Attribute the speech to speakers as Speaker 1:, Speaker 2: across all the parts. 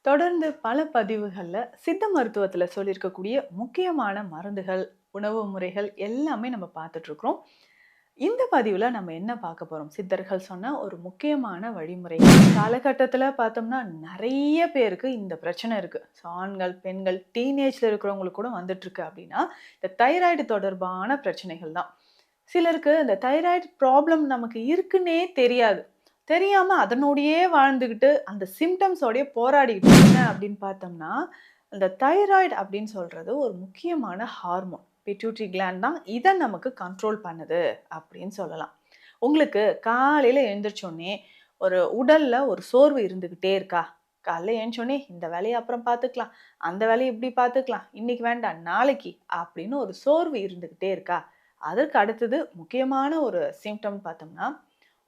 Speaker 1: தொடர்ந்து பல பதிவுகள்ல சித்த மருத்துவத்துல சொல்லியிருக்கக்கூடிய முக்கியமான மருந்துகள், உணவு முறைகள் எல்லாமே நம்ம பார்த்துட்டு இருக்கிறோம். இந்த பதிவுல நம்ம என்ன பார்க்க போறோம்? சித்தர்கள் சொன்ன ஒரு முக்கியமான வழிமுறை. காலகட்டத்துல பார்த்தோம்னா நெறைய பேருக்கு இந்த பிரச்சனை இருக்கு. ஆண்கள், பெண்கள், டீனேஜ்ல இருக்கிறவங்களுக்கு கூட வந்துட்டு இருக்கு அப்படின்னா, இந்த தைராய்டு தொடர்பான பிரச்சனைகள் தான். சிலருக்கு இந்த தைராய்டு ப்ராப்ளம் நமக்கு இருக்குன்னே தெரியாது. தெரியாம அதனோடையே வாழ்ந்துகிட்டு, அந்த சிம்ப்டம்ஸோடயே போராடிக்கிட்டு என்ன அப்படின்னு பார்த்தோம்னா, அந்த தைராய்டு அப்படின்னு சொல்றது ஒரு முக்கியமான ஹார்மோன். பிட்யூட்டரி கிளாண்ட் தான் இத நமக்கு கண்ட்ரோல் பண்ணுது அப்படின்னு சொல்லலாம். உங்களுக்கு காலையில எழுந்திரிச்சோனே, ஒரு உடல்ல ஒரு சோர்வு இருந்துகிட்டே இருக்கா? காலைல எழுந்திரிச்சோனே, இந்த வேலைய அப்புறம் பார்த்துக்கலாம், அந்த வேலைய இப்படி பார்த்துக்கலாம், இன்னைக்கு வேண்டாம் நாளைக்கு அப்படின்னு ஒரு சோர்வு இருந்துகிட்டே இருக்கா? அதற்கு அடுத்தது முக்கியமான ஒரு சிம்ப்டம் பார்த்தோம்னா,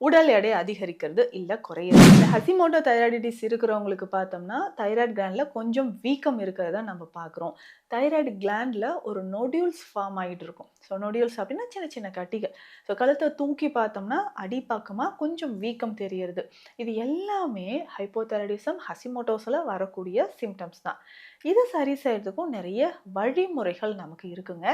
Speaker 1: உடல் எடை அதிகரிக்கிறது இல்ல குறையுது. இந்த ஹசிமோட்டோ தைராய்டிட்டிஸ் இருக்கிறவங்களுக்கு பார்த்தோம்னா, தைராய்டு கிளாண்ட்ல கொஞ்சம் வீக்கம் இருக்கிறத நம்ம பார்க்குறோம். தைராய்டு கிளாண்ட்ல ஒரு நொடியூல்ஸ் ஃபார்ம் ஆயிட்டு இருக்கும். நொடியூல்ஸ் அப்படின்னா சின்ன சின்ன கட்டிகள். கழுத்த தூக்கி பார்த்தோம்னா, அடிப்பக்கமா கொஞ்சம் வீக்கம் தெரியறது. இது எல்லாமே ஹைப்போதைராய்டிசம், ஹசிமோட்டோஸ்ல வரக்கூடிய சிம்ப்டம்ஸ் தான். இத சரி செய்றதுக்கும் நெறைய வழிமுறைகள் நமக்கு இருக்குங்க.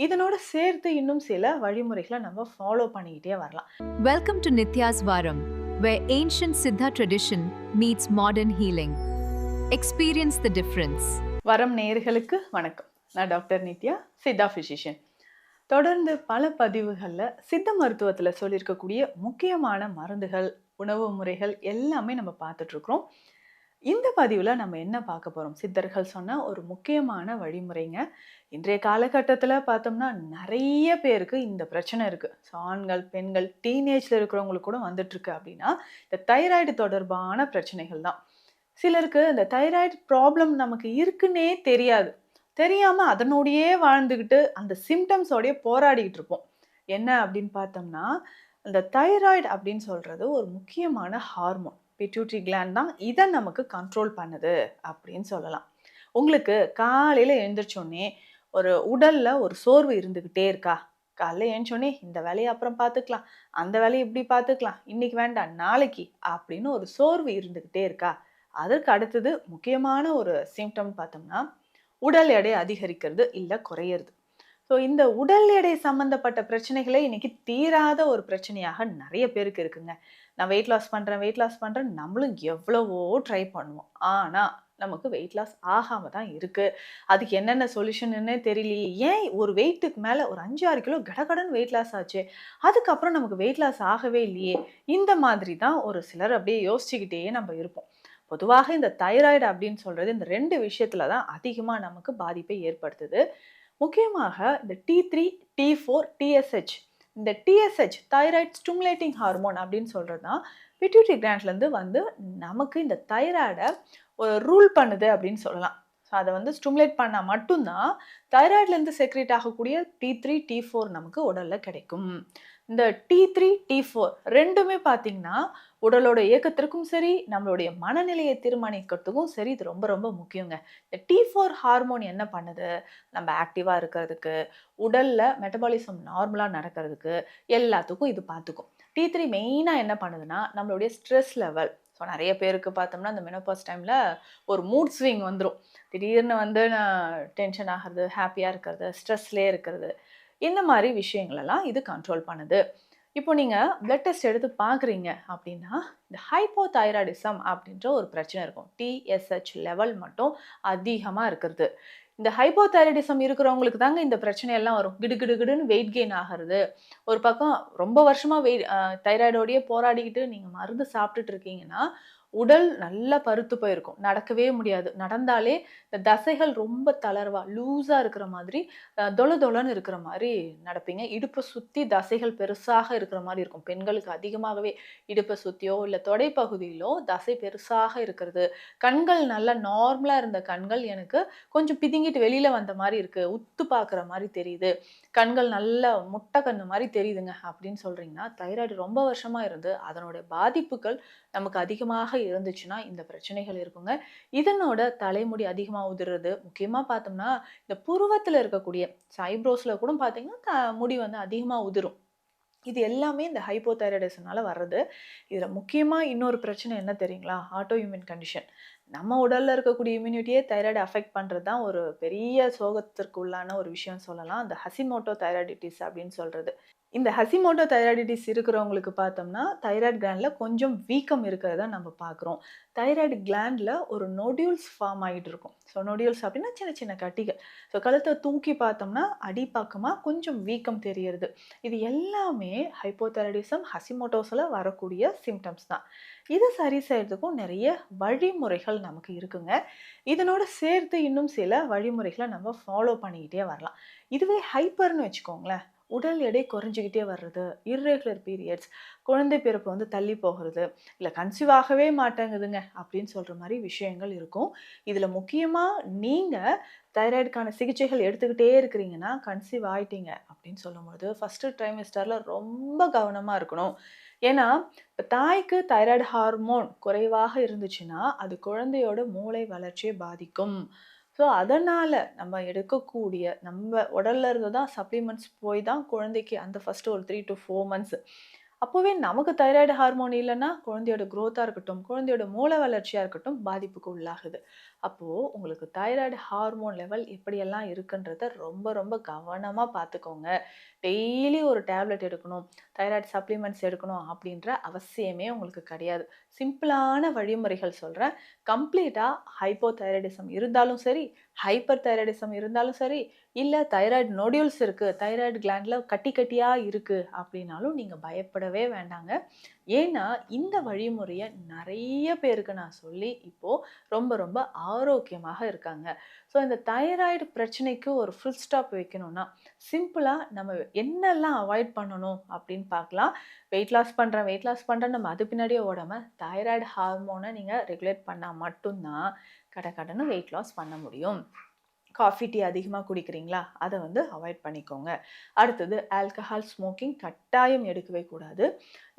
Speaker 1: இதனோட சேர்த்து இன்னும் சில வழிமுறைகள நம்ம ஃபாலோ பண்ணிக்கிட்டே வரலாம்.
Speaker 2: Welcome to Nitya's Varam, where ancient Siddha tradition meets modern healing. Experience the difference.
Speaker 1: வரம் நேயர்களுக்கு வணக்கம். நான் டாக்டர் நித்யா, சித்தா பிசிஷியன். தொடர்ந்து பல பதிவுகள்ல சித்த மருத்துவத்துல சொல்லியிருக்கக்கூடிய முக்கியமான மருந்துகள், உணவு முறைகள் எல்லாமே நம்ம பார்த்துட்டு இருக்கிறோம். இந்த பதிவுல நம்ம என்ன பார்க்க போறோம்? சித்தர்கள் சொன்ன ஒரு முக்கியமான வழிமுறைங்க. இன்றைய காலகட்டத்துல பார்த்தோம்னா நெறைய பேருக்கு இந்த பிரச்சனை இருக்கு. ஆண்கள், பெண்கள், டீனேஜ்ல இருக்கிறவங்களுக்கு கூட வந்துட்டு இருக்கு அப்படின்னா, இந்த தைராய்டு தொடர்பான பிரச்சனைகள் தான். சிலருக்கு இந்த தைராய்டு ப்ராப்ளம் நமக்கு இருக்குன்னே தெரியாது. தெரியாம அதனோடையே வாழ்ந்துகிட்டு, அந்த சிம்ப்டம்ஸோடயே போராடிக்கிட்டு இருப்போம். என்ன அப்படின்னு பார்த்தோம்னா, இந்த தைராய்டு அப்படின்னு சொல்றது ஒரு முக்கியமான ஹார்மோன். பிட்யூட்டரி கிளாண்ட் தான் இத நமக்கு கண்ட்ரோல் பண்ணுது அப்படின்னு சொல்லலாம். உங்களுக்கு காலையில எழுந்திரிச்சோனே, ஒரு உடல்ல ஒரு சோர்வு இருந்துகிட்டே இருக்கா? காலைல எழுந்திரிச்சோனே, இந்த வேலைய அப்புறம் பார்த்துக்கலாம், அந்த வேலைய இப்படி பார்த்துக்கலாம், இன்னைக்கு வேண்டாம் நாளைக்கு அப்படின்னு ஒரு சோர்வு இருந்துகிட்டே இருக்கா? அதற்கு அடுத்தது முக்கியமான ஒரு சிம்ப்டம் பார்த்தோம்னா, உடல் எடை அதிகரிக்கிறது இல்ல குறையிறது. இந்த உடல் எடை சம்மந்தப்பட்ட பிரச்சனைகளே இன்னைக்கு தீராத ஒரு பிரச்சனையாக நெறைய பேருக்கு இருக்குங்க. நான் வெயிட் லாஸ் பண்றேன், வெயிட் லாஸ் பண்றேன் நம்மளும் எவ்வளவோ ட்ரை பண்ணுவோம். ஆனா, நமக்கு வெயிட் லாஸ் ஆகாம தான் இருக்கு. அதுக்கு என்னென்ன சொல்யூஷன்ன்னே தெரியலையே. ஏன் ஒரு வெயிட்டுக்கு மேல ஒரு 5, 6 கிலோ கடகடன்னு வெயிட் லாஸ் ஆச்சே. அதுக்கப்புறம் நமக்கு வெயிட் லாஸ் ஆகவே இல்லையே. இந்த மாதிரி தான் ஒரு சிலர் அப்படியே யோசிச்சுக்கிட்டே நம்ம இருப்போம். பொதுவாக இந்த தைராய்டு அப்படின்னு சொல்றது இந்த 2 விஷயத்துல தான் அதிகமா நமக்கு பாதிப்பை ஏற்படுத்துது. முக்கியமாக இந்த T3, T4, TSH. இந்த TSH தைராய்டு ஸ்டிமுலேட்டிங் ஹார்மோன் அப்படின்னு சொல்றது தான் பிட்யூட்டரி கிளாண்ட்லேருந்து வந்து நமக்கு இந்த தைராய்ட ரூல் பண்ணுது அப்படின்னு சொல்லலாம். அத வந்து ஸ்டிமுலேட் பண்ணா மட்டும் தான் தைராய்ட்லேருந்து செக்ரேட் ஆகக்கூடிய T3, T4 நமக்கு உடல்ல கிடைக்கும். இந்த T3, T4 2மே பார்த்தீங்கன்னா, உடலோட இயக்கத்திற்கும் சரி, நம்மளுடைய மனநிலையை தீர்மானிக்கிறதுக்கும் சரி, இது ரொம்ப ரொம்ப முக்கியங்க. இந்த T4 ஹார்மோன் என்ன பண்ணுது? நம்ம ஆக்டிவா இருக்கிறதுக்கு, உடல்ல மெட்டபாலிசம் நார்மலா நடக்கிறதுக்கு, எல்லாத்துக்கும் இது பார்த்துக்கும். T3 மெயினா என்ன பண்ணுதுன்னா, நம்மளுடைய ஸ்ட்ரெஸ் லெவல். நெறைய பேருக்கு பார்த்தோம்னா, இந்த மெனோபாஸ் டைம்ல ஒரு மூட் ஸ்விங் வந்துரும். திடீர்னு வந்து நான் டென்ஷன் ஆகுறது, ஹேப்பியா இருக்கிறது, ஸ்ட்ரெஸ்லயே இருக்கிறது. இந்த மாரி விஷயங்களெல்லாம் இது கண்ட்ரோல் பண்ணுது. இப்போ நீங்க பிளட் டெஸ்ட் எடுத்து பார்க்குறீங்க அப்படின்னா, இந்த ஹைப்போதைராய்டிசம் அப்படின்ற ஒரு பிரச்சனை இருக்கும். TSH லெவல் மட்டும் அதிகமா இருக்கிறது. இந்த ஹைப்போதைராய்டிசம் இருக்கிறவங்களுக்கு தாங்க இந்த பிரச்சனை எல்லாம் வரும். கிடுகிடுன்னு வெயிட் கெயின் ஆகுறது. ஒரு பக்கம் ரொம்ப வருஷமா தைராய்டோடயே போராடிக்கிட்டு நீங்க மருந்து சாப்பிட்டுட்டு இருக்கீங்கன்னா, உடல் நல்லா பருத்து போயிருக்கும். நடக்கவே முடியாது. நடந்தாலே இந்த தசைகள் ரொம்ப தளர்வா, லூஸா இருக்கிற மாதிரி, தொள தொளன்னு இருக்கிற மாரி நடப்பீங்க. இடுப்ப சுத்தி தசைகள் பெருசாக இருக்கிற மாரி இருக்கும். பெண்களுக்கு அதிகமாகவே இடுப்ப சுத்தியோ, இல்ல தொடை பகுதியிலோ தசை பெருசாக இருக்கிறது. கண்கள் நல்லா நார்மலா இருந்த கண்கள் எனக்கு கொஞ்சம் பிதுங்கிட்டு வெளியில வந்த மாரி இருக்கு. உத்து பார்க்குற மாரி தெரியுது. கண்கள் நல்ல முட்டை கண்ணு மாரி தெரியுதுங்க அப்படின்னு சொல்றீங்கன்னா, தைராய்டு ரொம்ப வருஷமா இருந்து அதனுடைய பாதிப்புகள் நமக்கு அதிகமாக இருந்துச்சுன்னா, இந்த பிரச்சனைகள் இருக்குங்க. இதனோட தலைமுடி அதிகமா உதிர்றது, முக்கியமா பார்த்தோம்னா, இந்த புருவத்தில இருக்கக்கூடிய ஐப்ரோஸ்ல கூட பார்த்தீங்கன்னா, முடி வந்து அதிகமா உதிரும். இது எல்லாமே இந்த ஹைப்போதைராய்டிசம்னால வர்றது. இதில முக்கியமா இன்னொரு பிரச்சனை என்ன தெரியுங்களா? Auto immune condition. நம்ம உடல்ல இருக்கக்கூடிய இம்யூனிட்டியே தைராய்ட அஃபெக்ட் பண்றது தான் ஒரு பெரிய சோகத்திற்கு உள்ளான ஒரு விஷயம் சொல்லலாம். அந்த ஹஷிமோட்டோ தைராய்டிட்டிஸ் அப்படின்னு சொல்றது. இந்த ஹஷிமோட்டோ தைராய்டிட்டிஸ் இருக்கிறவங்களுக்கு பார்த்தோம்னா, தைராய்டு கிளாண்ட்ல கொஞ்சம் வீக்கம் இருக்கிறத நம்ம பார்க்குறோம். தைராய்டு கிளாண்ட்ல ஒரு நோடியூல்ஸ் ஃபார்ம் ஆயிட்டு இருக்கும். ஸோ நோடியூல்ஸ் அப்படின்னா சின்ன சின்ன கட்டிகள். ஸோ கழுத்த தூக்கி பார்த்தோம்னா, அடிப்பக்கமா கொஞ்சம் வீக்கம் தெரியறது. இது எல்லாமே ஹைப்போதைராய்டிசம், ஹஷிமோட்டோஸ்ல வரக்கூடிய சிம்ப்டம்ஸ் தான். இத சரி செய்றதுக்கும் நெறைய வழிமுறைகள் நமக்கு இருக்குங்க. இதனோட சேர்த்து இன்னும் சில வழிமுறைகள நம்ம ஃபாலோ பண்ணிக்கிட்டே வரலாம். இதுவே ஹைப்பர்ன்னு வச்சுக்கோங்களேன். உடல் எடை குறைஞ்சுகிட்டே வர்றது, இர்ரெகுலர் பீரியட்ஸ், குழந்தை பிறப்பு வந்து தள்ளி போகுறது, இல்ல கன்சீவ் ஆகவே மாட்டேங்குதுங்க அப்படின்னு சொல்ற மாரி விஷயங்கள் இருக்கும். இதுல முக்கியமா நீங்க தைராய்டுக்கான சிகிச்சைகள் எடுத்துக்கிட்டே இருக்கிறீங்கன்னா, கன்சீவ் ஆயிட்டீங்க அப்படின்னு சொல்லும்பொழுது, ஃபர்ஸ்ட் ட்ரைமெஸ்டர்ல ரொம்ப கவனமா இருக்கணும். ஏன்னா, இப்ப தாய்க்கு தைராய்டு ஹார்மோன் குறைவாக இருந்துச்சுன்னா, அது குழந்தையோட மூளை வளர்ச்சிய பாதிக்கும். ஸோ, அதனால நம்ம எடுக்கக்கூடிய நம்ம உடல்ல இருந்து தான் சப்ளிமெண்ட்ஸ் போய் தான் குழந்தைக்கு அந்த ஃபர்ஸ்ட் ஒரு 3 டூ 4 மந்த்ஸ். அப்பவே நமக்கு தைராய்டு ஹார்மோன் இல்லன்னா, குழந்தையோட குரோத்தா இருக்கட்டும், குழந்தையோட மூளை வளர்ச்சியா இருக்கட்டும் பாதிப்புக்கு உள்ளாகுது. அப்போ உங்களுக்கு தைராய்டு ஹார்மோன் லெவல் எப்படியெல்லாம் இருக்குன்றத ரொம்ப ரொம்ப கவனமா பார்த்துக்கோங்க. டெய்லி ஒரு டேப்லெட் எடுக்கணும், தைராய்டு சப்ளிமெண்ட்ஸ் எடுக்கணும் அப்படின்ற அவசியமே உங்களுக்கு கிடையாது. சிம்பிளான வழிமுறைகள் சொல்றேன். கம்ப்ளீட்டா ஹைப்போதைராய்டிசம் இருந்தாலும் சரி, ஹைப்பர் தைராய்டிசம் இருந்தாலும் சரி, இல்ல தைராய்டு நோடியூல்ஸ் இருக்கு, தைராய்டு கிளாண்ட்ல கட்டி கட்டியா இருக்கு அப்படின்னாலும் நீங்க பயப்படவே வேண்டாங்க. ஏன்னா, இந்த வழிமுறைய நெறைய பேருக்கு நான் சொல்லி இப்போ ரொம்ப ரொம்ப ஆரோக்கியமாக இருக்காங்க. ஸோ இந்த தைராய்டு பிரச்சனைக்கு ஒரு ஃபுல் ஸ்டாப் வைக்கணும்னா, சிம்பிளா நம்ம என்னெல்லாம் அவாய்ட் பண்ணணும் அப்படின்னு பார்க்கலாம். வெயிட் லாஸ் பண்றேன்னு நம்ம அது பின்னாடியே ஓடாம, தைராய்டு ஹார்மோன நீங்க ரெகுலேட் பண்ணா மட்டும் தான் கடகடன்னு வெயிட் லாஸ் பண்ண முடியும். காஃபி, டீ அதிகமா குடிக்கிறீங்களா? அத வந்து அவாய்ட் பண்ணிக்கோங்க. அடுத்தது ஆல்கஹால், ஸ்மோக்கிங் கட்டாயம் எடுக்கவே கூடாது.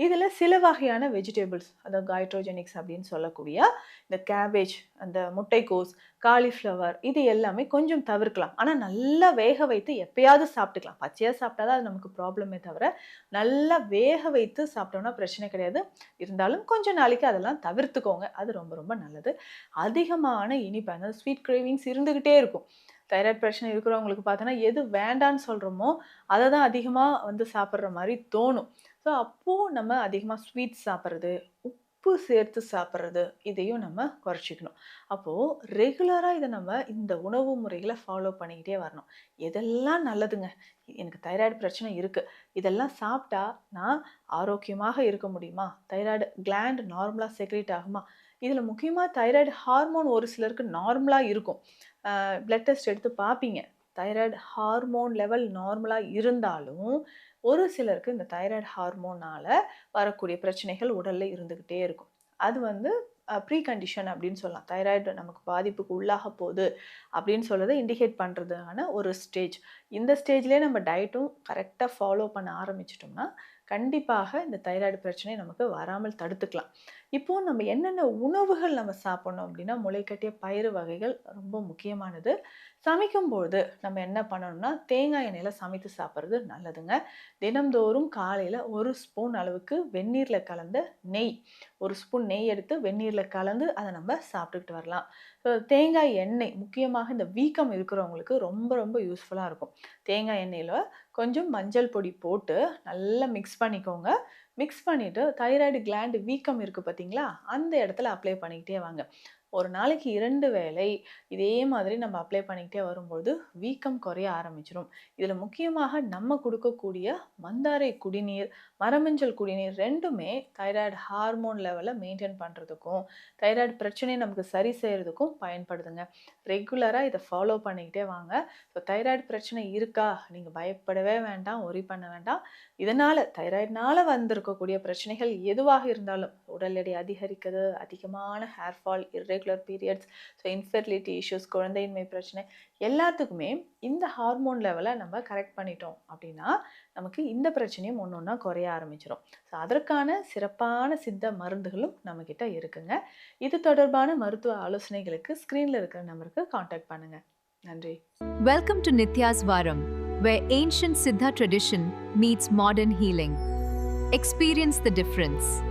Speaker 1: இதுல சில வகையான வெஜிடபிள்ஸ் அதாவது கய்ட்ரோஜெனிக்ஸ் அப்படின்னு சொல்லக்கூடிய இந்த கேபேஜ், அந்த முட்டைக்கோஸ், காலிஃப்ளவர் இது எல்லாமே கொஞ்சம் தவிர்க்கலாம். ஆனா நல்லா வேக வைத்து எப்பயாவது சாப்பிட்டுக்கலாம். பச்சையா சாப்பிட்டா தான் அது நமக்கு ப்ராப்ளமே தவிர, நல்லா வேக வைத்து சாப்பிட்டோம்னா பிரச்சனை கிடையாது. இருந்தாலும் கொஞ்ச நாளைக்கு அதெல்லாம் தவிர்த்துக்கோங்க. அது ரொம்ப ரொம்ப நல்லது. அதிகமான இனிப்பு அதாவது ஸ்வீட் கிரேவிங்ஸ் இருந்துகிட்டே இருக்கும். தைராய்டு பிரச்சனை இருக்கிறவங்களுக்கு பார்த்தோன்னா, எது வேண்டான்னு சொல்றோமோ, அத தான் அதிகமா வந்து சாப்பிடுற மாரி தோணும். ஸோ, அப்போ நம்ம அதிகமா ஸ்வீட்ஸ் சாப்பிடுறது, உப்பு சேர்த்து சாப்பிடுறது, இதையும் நம்ம குறைச்சிக்கணும். அப்போ ரெகுலரா இத நம்ம இந்த உணவு முறைகள ஃபாலோ பண்ணிக்கிட்டே வரணும். எதெல்லாம் நல்லதுங்க. எனக்கு தைராய்டு பிரச்சனை இருக்கு. இதெல்லாம் சாப்பிட்டா நான் ஆரோக்கியமாக இருக்க முடியுமா? தைராய்டு கிளாண்ட் நார்மலா செக்ரீட் ஆகுமா? இதுல முக்கியமா தைராய்டு ஹார்மோன் ஒரு சிலருக்கு நார்மலா இருக்கும். பிளட் டெஸ்ட் எடுத்து பார்ப்பீங்க. தைராய்டு ஹார்மோன் லெவல் நார்மலா இருந்தாலும், ஒரு சிலருக்கு இந்த தைராய்டு ஹார்மோனால வரக்கூடிய பிரச்சனைகள் உடல்ல இருந்துகிட்டே இருக்கும். அது வந்து ப்ரீ கண்டிஷன் அப்படின்னு சொல்லலாம். தைராய்டு நமக்கு பாதிப்புக்கு உள்ளாக போகுது அப்படின்னு சொல்றத இண்டிகேட் பண்றதுக்கான ஒரு ஸ்டேஜ். இந்த ஸ்டேஜ்லயே நம்ம டயட்டும் கரெக்ட்டா ஃபாலோ பண்ண ஆரம்பிச்சுட்டோம்னா, கண்டிப்பாக இந்த தைராய்டு பிரச்சனை நமக்கு வராமல் தடுத்துக்கலாம். இப்போ நம்ம என்னென்ன உணவுகள் நம்ம சாப்பிடணும் அப்படின்னா, முளைக்கட்டிய பயிறு வகைகள் ரொம்ப முக்கியமானது. சமைக்கும்போது நம்ம என்ன பண்ணணும்னா, தேங்காய் எண்ணெயில சமைத்து சாப்பிடுறது நல்லதுங்க. தினம்தோறும் காலையில 1 ஸ்பூன் அளவுக்கு வெந்நீர்ல கலந்த நெய், 1 ஸ்பூன் நெய் எடுத்து வெந்நீர்ல கலந்து அத நம்ம சாப்பிட்டுக்கிட்டு வரலாம். தேங்காய் எண்ணெய் முக்கியமாக இந்த வீக்கம் இருக்கிறவங்களுக்கு ரொம்ப ரொம்ப யூஸ்ஃபுல்லா இருக்கும். தேங்காய் எண்ணெயில கொஞ்சம் மஞ்சள் பொடி போட்டு நல்லா மிக்ஸ் பண்ணிக்கோங்க. மிக்ஸ் பண்ணிட்டு தைராய்டு கிளாண்ட் வீக்கம் இருக்கு பார்த்தீங்களா? அந்த இடத்துல அப்ளை பண்ணிக்கிட்டே வாங்க. ஒரு நாளைக்கு 2 வேளை இதே மாதிரி நம்ம அப்ளை பண்ணிக்கிட்டே வரும்பொழுது வீக்கம் குறைய ஆரம்பிச்சுரும். இதுல முக்கியமாக நம்ம குடுக்கக்கூடிய மந்தாரை குடிநீர், மரமஞ்சள் குடிநீர் 2மே தைராய்டு ஹார்மோன் லெவல மெயின்டெயின் பண்றதுக்கும், தைராய்டு பிரச்சனைய நமக்கு சரி செய்றதுக்கும் பயன்படுதுங்க. ரெகுலரா இத ஃபாலோ பண்ணிக்கிட்டே வாங்க. ஸோ தைராய்டு பிரச்சனை இருக்கா? நீங்க பயப்படவே வேண்டாம், வொரி பண்ண வேண்டாம். இதனால தைராய்டுனால வந்திருக்கக்கூடிய பிரச்சனைகள் எதுவாக இருந்தாலும், உடல் எடை அதிகரிக்கிறது, அதிகமான hair fall, irregular periods, so infertility issues, குழந்தையின்மை பிரச்சனை எல்லாத்துக்குமே இந்த ஹார்மோன் லெவல நம்ம கரெக்ட் பண்ணிட்டோம் அப்படின்னா, நமக்கு இந்த பிரச்சனையும் ஒண்ணு ஒண்ணா குறைய ஆரம்பிச்சுரும். ஸோ அதற்கான சிறப்பான சித்த மருந்துகளும் நம்மகிட்ட இருக்குங்க. இது தொடர்பான மருத்துவ ஆலோசனைகளுக்கு ஸ்க்ரீன்ல இருக்கிற நம்பருக்கு கான்டாக்ட் பண்ணுங்க. நன்றி.
Speaker 2: Welcome to Nitya's Varam, where ancient Siddha tradition meets modern healing. Experience the difference.